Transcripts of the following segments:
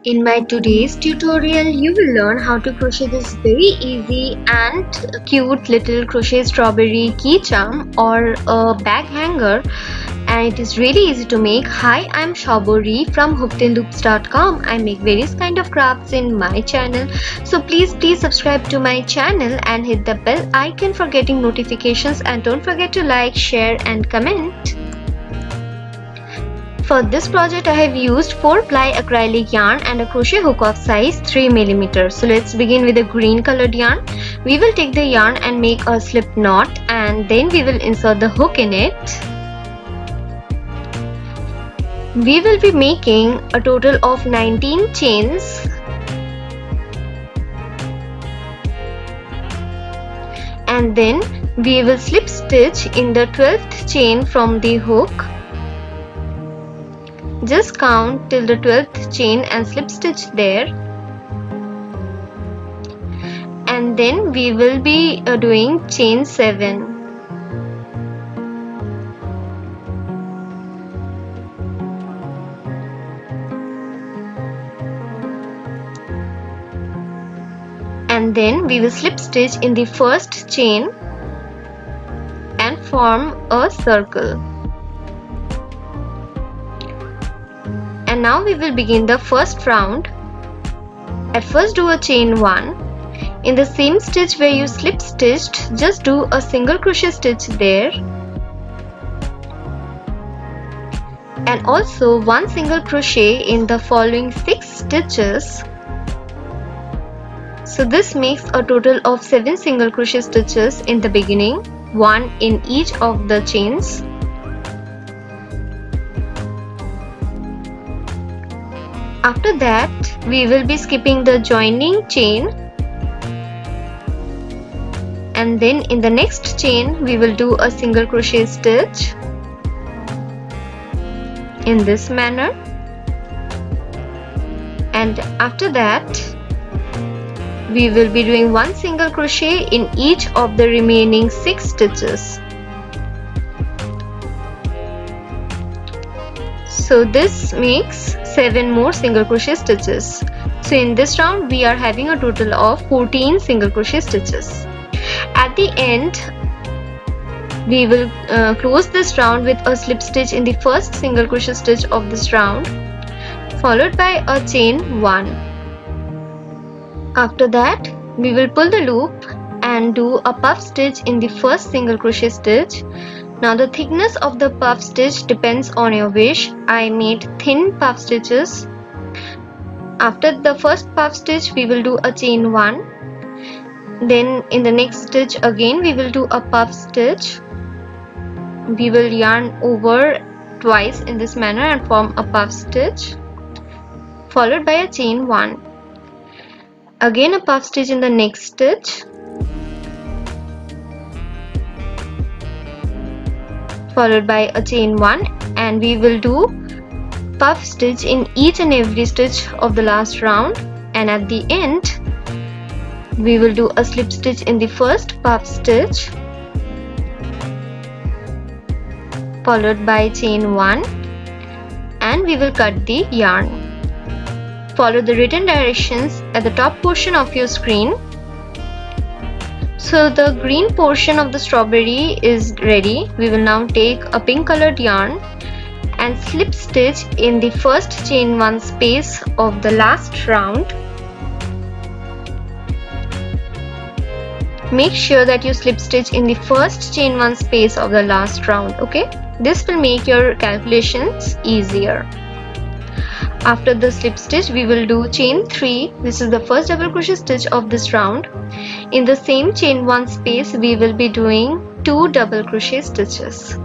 In my today's tutorial, you will learn how to crochet this very easy and cute little crochet strawberry key charm or a bag hanger, and it is really easy to make. Hi, I'm Shobori from hookedinloops.com. I make various kind of crafts in my channel, so please subscribe to my channel and hit the bell icon for getting notifications, and don't forget to like, share and comment. For this project I have used 4-ply acrylic yarn and a crochet hook of size 3 mm. So let's begin with the green colored yarn. We will take the yarn and make a slip knot, and then we will insert the hook in it. We will be making a total of 19 chains. And then we will slip stitch in the 12th chain from the hook. Just count till the 12th chain and slip stitch there, and then we will be doing chain 7. And then we will slip stitch in the first chain and form a circle. And now we will begin the first round. At first do a chain 1. In the same stitch where you slip stitched, just do a single crochet stitch there, and also one single crochet in the following 6 stitches. So this makes a total of 7 single crochet stitches in the beginning, 1 in each of the chains. After that, we will be skipping the joining chain, and then in the next chain we will do a single crochet stitch in this manner, and after that we will be doing one single crochet in each of the remaining 6 stitches. So this makes 7 more single crochet stitches. So in this round we are having a total of 14 single crochet stitches. At the end we will close this round with a slip stitch in the first single crochet stitch of this round, followed by a chain 1. After that we will pull the loop and do a puff stitch in the first single crochet stitch. Now the thickness of the puff stitch depends on your wish. I made thin puff stitches. After the first puff stitch we will do a chain 1. Then in the next stitch again we will do a puff stitch. We will yarn over twice in this manner and form a puff stitch, followed by a chain 1. Again a puff stitch in the next stitch, followed by a chain 1, and we will do puff stitch in each and every stitch of the last round, and at the end we will do a slip stitch in the first puff stitch, followed by chain 1, and we will cut the yarn. Follow the written directions at the top portion of your screen. So the green portion of the strawberry is ready. We will now take a pink colored yarn and slip stitch in the first chain 1 space of the last round. Make sure that you slip stitch in the first chain 1 space of the last round, okay? This will make your calculations easier. After the slip stitch we will do chain 3. This is the first double crochet stitch of this round. In the same chain 1 space we will be doing 2 double crochet stitches.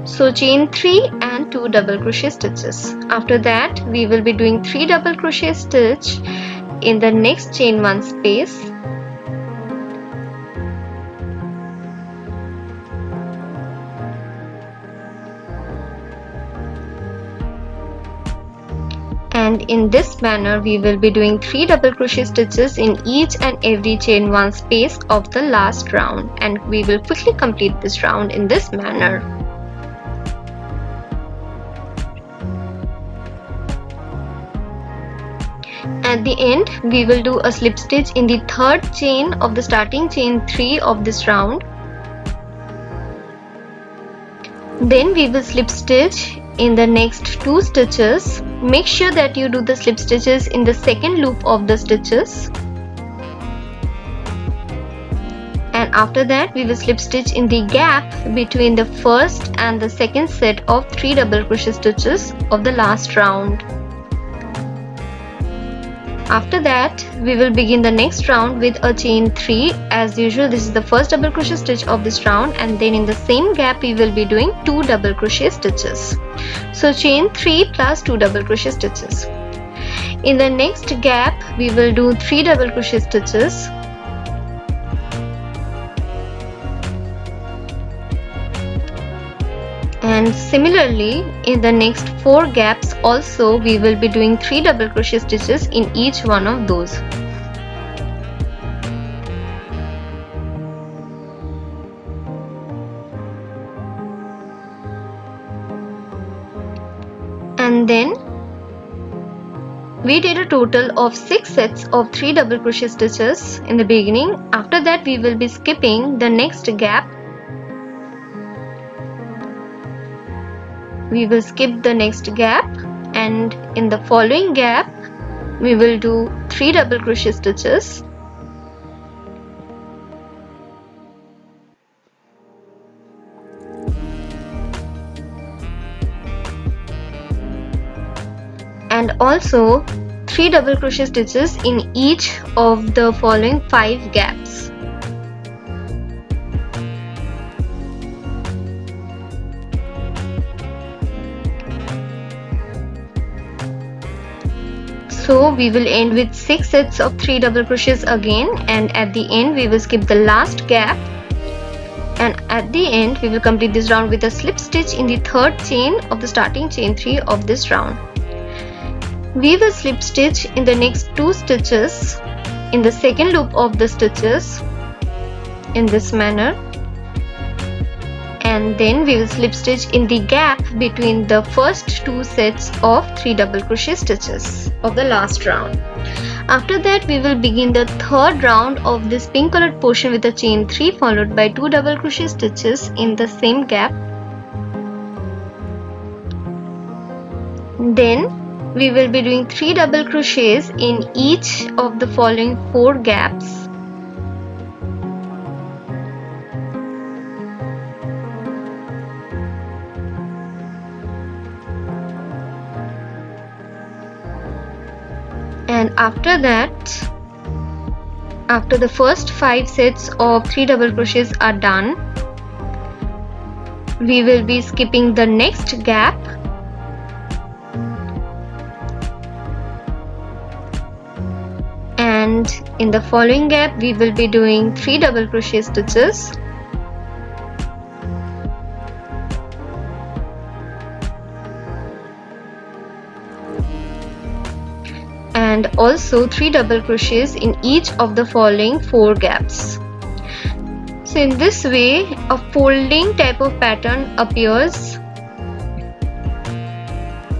So chain 3 and 2 double crochet stitches. After that we will be doing 3 double crochet stitch in the next chain 1 space. And in this manner we will be doing 3 double crochet stitches in each and every chain 1 space of the last round, and we will quickly complete this round in this manner. At the end, we will do a slip stitch in the third chain of the starting chain 3 of this round. Then we will slip stitch in the next 2 stitches. Make sure that you do the slip stitches in the second loop of the stitches. And after that, we will slip stitch in the gap between the first and the second set of 3 double crochet stitches of the last round. After that, we will begin the next round with a chain 3. As usual, this is the first double crochet stitch of this round, and then in the same gap we will be doing 2 double crochet stitches. So chain 3 plus 2 double crochet stitches. In the next gap we will do 3 double crochet stitches. And similarly, in the next 4 gaps also we will be doing 3 double crochet stitches in each one of those. And then we did a total of 6 sets of 3 double crochet stitches in the beginning. After that, we will be skipping the next gap. We will skip the next gap, and in the following gap we will do 3 double crochet stitches. And also 3 double crochet stitches in each of the following 5 gaps. So we will end with 6 sets of 3 double crochets again, and at the end we will skip the last gap, and at the end we will complete this round with a slip stitch in the third chain of the starting chain 3 of this round. We will slip stitch in the next 2 stitches in the second loop of the stitches in this manner, and then we will slip stitch in the gap between the first 2 sets of 3 double crochet stitches of the last round. After that, we will begin the third round of this pink colored portion with a chain 3 followed by 2 double crochet stitches in the same gap. Then we will be doing 3 double crochets in each of the following 4 gaps. And after that, after the first 5 sets of 3 double crochets are done, we will be skipping the next gap, and in the following gap we will be doing 3 double crochet stitches. And also 3 double crochets in each of the following 4 gaps. So in this way a folding type of pattern appears,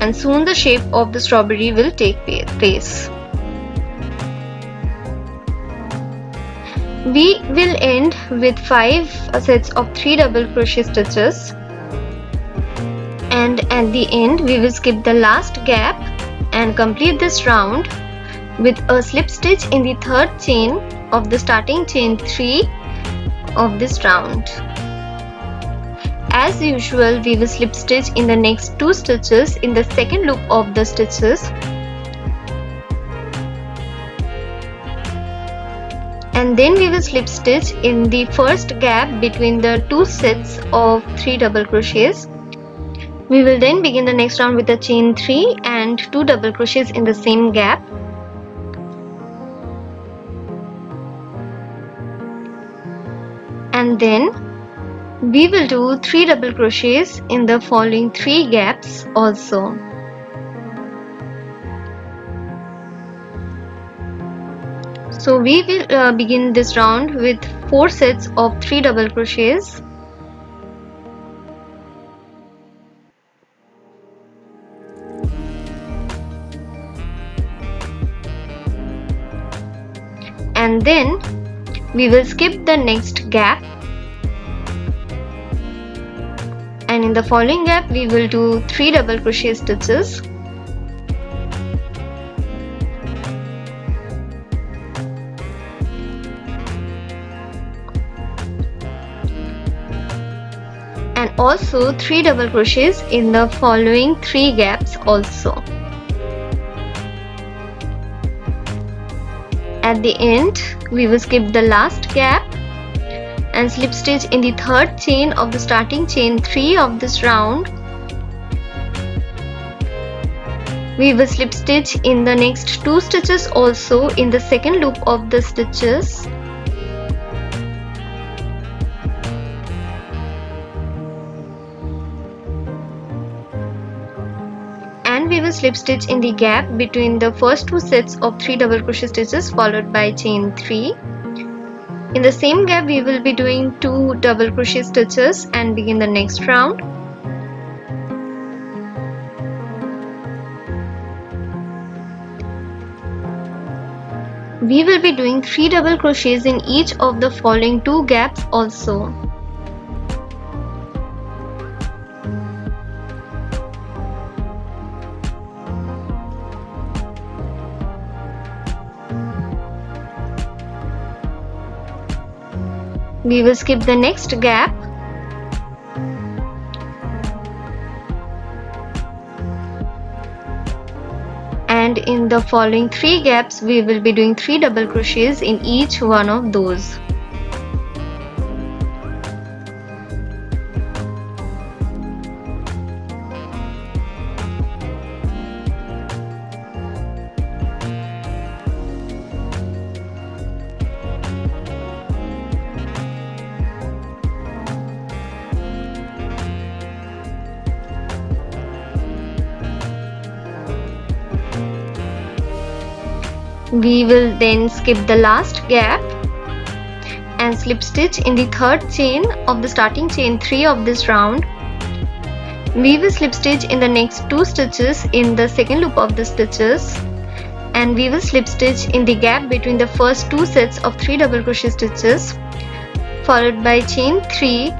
and soon the shape of the strawberry will take place. We will end with 5 sets of 3 double crochet stitches, and at the end we will skip the last gap and complete this round with a slip stitch in the third chain of the starting chain 3 of this round. As usual, we will slip stitch in the next 2 stitches in the second loop of the stitches, and then we will slip stitch in the first gap between the 2 sets of 3 double crochets. We will then begin the next round with a chain 3 and 2 double crochets in the same gap. And then we will do 3 double crochets in the following 3 gaps also. So we will begin this round with 4 sets of 3 double crochets. and then we will skip the next gap, and in the following gap we will do 3 double crochet stitches. And also 3 double crochets in the following 3 gaps also. At the end we will skip the last gap and slip stitch in the 3rd chain of the starting chain 3 of this round. We will slip stitch in the next 2 stitches also in the 2nd loop of the stitches. And we will slip stitch in the gap between the first 2 sets of 3 double crochet stitches followed by chain 3. In the same gap we will be doing 2 double crochet stitches and begin the next round. We will be doing 3 double crochets in each of the following 2 gaps also. We will skip the next gap and in the following 3 gaps we will be doing 3 double crochets in each one of those. We will then skip the last gap and slip stitch in the 3rd chain of the starting chain 3 of this round. We will slip stitch in the next 2 stitches in the 2nd loop of the stitches, and we will slip stitch in the gap between the first 2 sets of 3 double crochet stitches followed by chain 3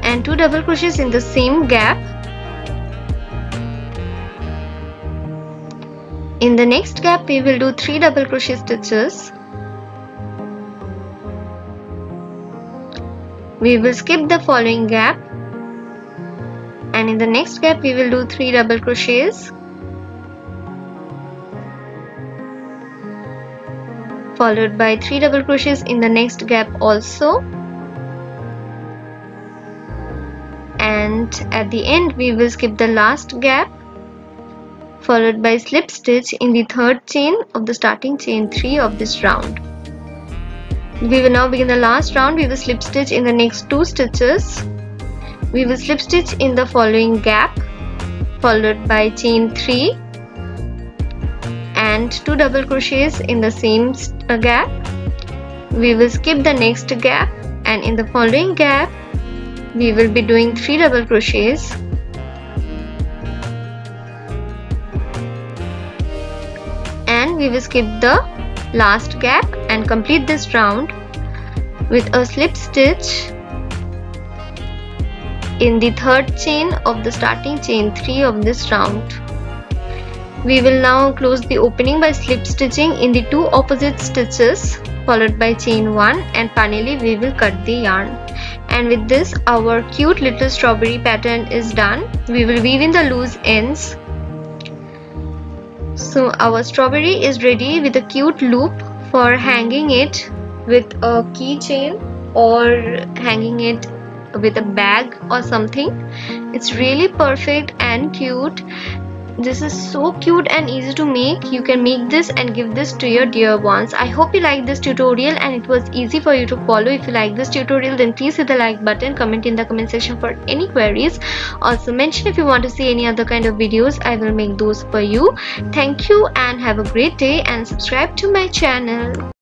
and 2 double crochets in the same gap. In the next gap we will do 3 double crochet stitches. We will skip the following gap and in the next gap we will do 3 double crochets followed by 3 double crochets in the next gap also, and at the end we will skip the last gap followed by slip stitch in the 3rd chain of the starting chain 3 of this round. We will now begin the last round. We will slip stitch in the next 2 stitches. We will slip stitch in the following gap followed by chain 3 and 2 double crochets in the same gap. We will skip the next gap and in the following gap we will be doing 3 double crochets. And we will skip the last gap and complete this round with a slip stitch in the 3rd chain of the starting chain 3 of this round. We will now close the opening by slip stitching in the 2 opposite stitches followed by chain 1, and finally we will cut the yarn. And with this our cute little strawberry pattern is done. We will weave in the loose ends. So our strawberry is ready with a cute loop for hanging it with a keychain or hanging it with a bag or something. It's really perfect and cute. This is so cute and easy to make. You can make this and give this to your dear ones. I hope you like this tutorial and it was easy for you to follow. If you like this tutorial, then please hit the like button, comment in the comment section for any queries. Also mention if you want to see any other kind of videos. I will make those for you. Thank you and have a great day, and subscribe to my channel.